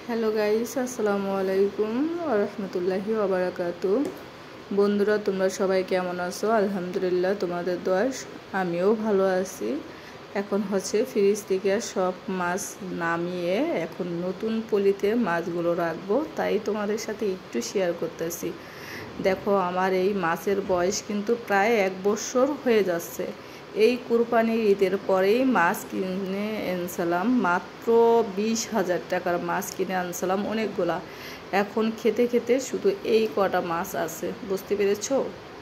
Hello guys, আসসালামু আলাইকুম ওয়া রাহমাতুল্লাহি ওয়া বারাকাতু। বন্ধুরা, তোমরা সবাই কেমন আছো? আলহামদুলিল্লাহ, তোমাদের দোয়ায় আমিও ভালো আছি। এখন ফ্রিজ থেকে সব মাছ নামিয়ে এখন নতুন পলিতে মাছগুলো রাখবো, তাই তোমাদের সাথে একটু শেয়ার করতেছি। দেখো, আমার এই মাছের বয়স কিন্তু প্রায় 1 বছর হয়ে যাচ্ছে। এই কুরবানির ঈদের পরেই মাছ কিনে আনছিলাম, মাত্র 20,000 টাকার মাছ কিনে আনছিলাম অনেকগুলা। এখন খেতে খেতে শুধু এই কটা মাছ আছে, বুঝতে পেরেছো?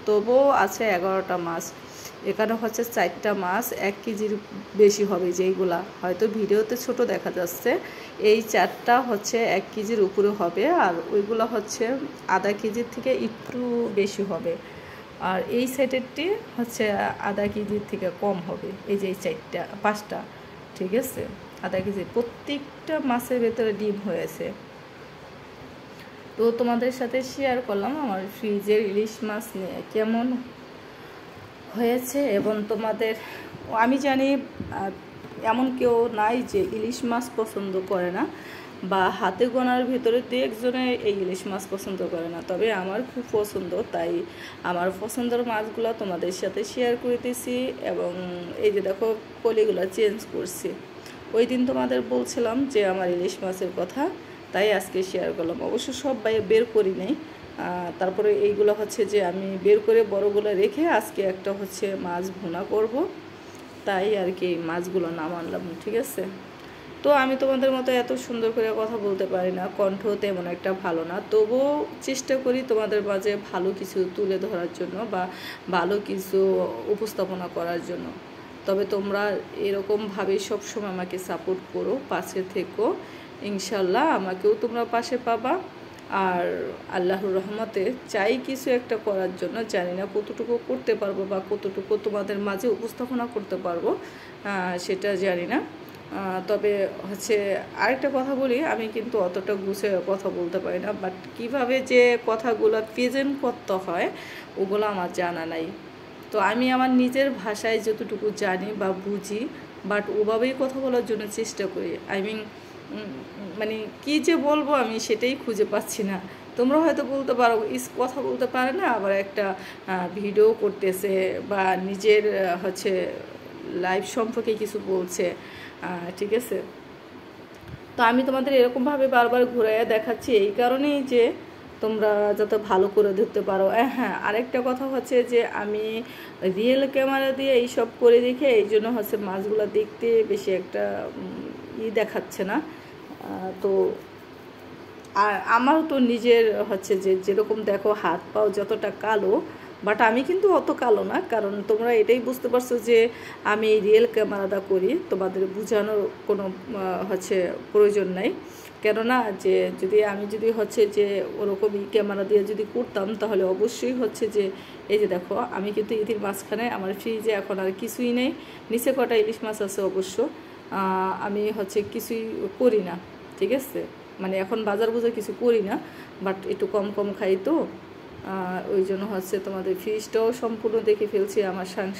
তবুও আছে 11টা মাছ। এখানে 4টা মাছ 1 কেজির বেশি হবে, যেইগুলা হয়তো ভিডিওতে ছোট দেখা যাচ্ছে। এই 4টা 1 কেজির উপরে হবে, আর ওইগুলো আধা কেজির থেকে একটু বেশি হবে। আর এই সাইডেরটি আধা কেজির থেকে কম হবে। এই যে এই 5টা, ঠিক আছে, আধা কেজি। প্রত্যেকটা মাছের ভেতরে ডিম হয়েছে। তো তোমাদের সাথে শেয়ার করলাম আমার ফ্রিজের ইলিশ মাছ নিয়ে কেমন হয়েছে। এবং তোমাদের, আমি জানি এমন কেউ নাই যে ইলিশ মাছ পছন্দ করে না, বা হাতে গোনার ভিতরে 2-1 এই ইলিশ মাছ পছন্দ করে না। তবে আমার খুব পছন্দ, তাই আমার পছন্দের মাছগুলো তোমাদের সাথে শেয়ার করতেছি। এবং এই যে দেখো, পলিগুলো চেঞ্জ করছি। ওই দিন তোমাদের বলছিলাম যে আমার ইলিশ মাছের কথা, তাই আজকে শেয়ার করলাম। অবশ্য সব বের করি নাই, তারপরে এইগুলো যে আমি বের করে বড়গুলো রেখে আজকে একটা মাছ ভুনা করব, তাই আর কি মাছগুলো নামালাম, ঠিক আছে। তো আমি তোমাদের মতো এত সুন্দর করে কথা বলতে পারি না, কণ্ঠ তেমন একটা ভালো না, তবুও চেষ্টা করি তোমাদের মাঝে ভালো কিছু তুলে ধরার জন্য বা ভালো কিছু উপস্থাপনা করার জন্য। তবে তোমরা এরকমভাবে সবসময় আমাকে সাপোর্ট করো, পাশে থেকো। ইনশাল্লাহ আমাকেও তোমরা পাশে পাবা। আর আল্লাহর রহমতে চাই কিছু একটা করার জন্য, জানি না কতটুকু করতে পারবো বা কতটুকু তোমাদের মাঝে উপস্থাপনা করতে পারবো, সেটা জানি না। তবে আরেকটা কথা বলি, আমি কিন্তু অতটা গুছিয়ে কথা বলতে পারি না, বাট কিভাবে যে কথাগুলো প্রেজেন্ট করতে হয় ওগুলো আমার জানা নাই। তো আমি আমার নিজের ভাষায় যতটুকু জানি বা বুঝি, বাট ওভাবেই কথা বলার জন্য চেষ্টা করি। মানে কী যে বলবো আমি সেটাই খুঁজে পাচ্ছি না। তোমরা হয়তো বলতে পারো কথা বলতে পারে না, আবার একটা ভিডিও করতেছে বা নিজের লাইফ সম্পর্কে কিছু বলছে, ঠিক আছে। তো আমি তোমাদের এরকমভাবে বারবার ঘুরাইয়া দেখাচ্ছি এই কারণেই যে তোমরা যাতে ভালো করে ধরতে পারো। হ্যাঁ, আরেকটা কথা যে আমি রিয়েল ক্যামেরা দিয়ে এইসব করে রেখে এই জন্য মাছগুলো দেখতে বেশি একটা দেখাচ্ছে না। তো আর আমারও তো নিজের যে যেরকম দেখো হাত পাও যতটা কালো, বাট আমি কিন্তু অত কালো না। কারণ তোমরা এটাই বুঝতে পারছো যে আমি রিয়েল ক্যামেরাটা করি, তোমাদের বোঝানোর কোনো প্রয়োজন নাই। কেননা যে আমি যদি যে ওরকমই ক্যামেরা দিয়ে যদি করতাম, তাহলে অবশ্যই যে এই যে দেখো, আমি কিন্তু ঈদের মাঝখানে আমার ফ্রিজে এখন আর কিছুই নেই। নিচে কটা ইলিশ মাছ আছে অবশ্য, আমি কিছুই করি না, ঠিক আছে। মানে এখন বাজার বুঝে কিছু করি না, বাট একটু কম কম খাই, তো ওই জন্য তোমাদের ফ্রিজটাও সম্পূর্ণ দেখে ফেলছি আমার সংসার।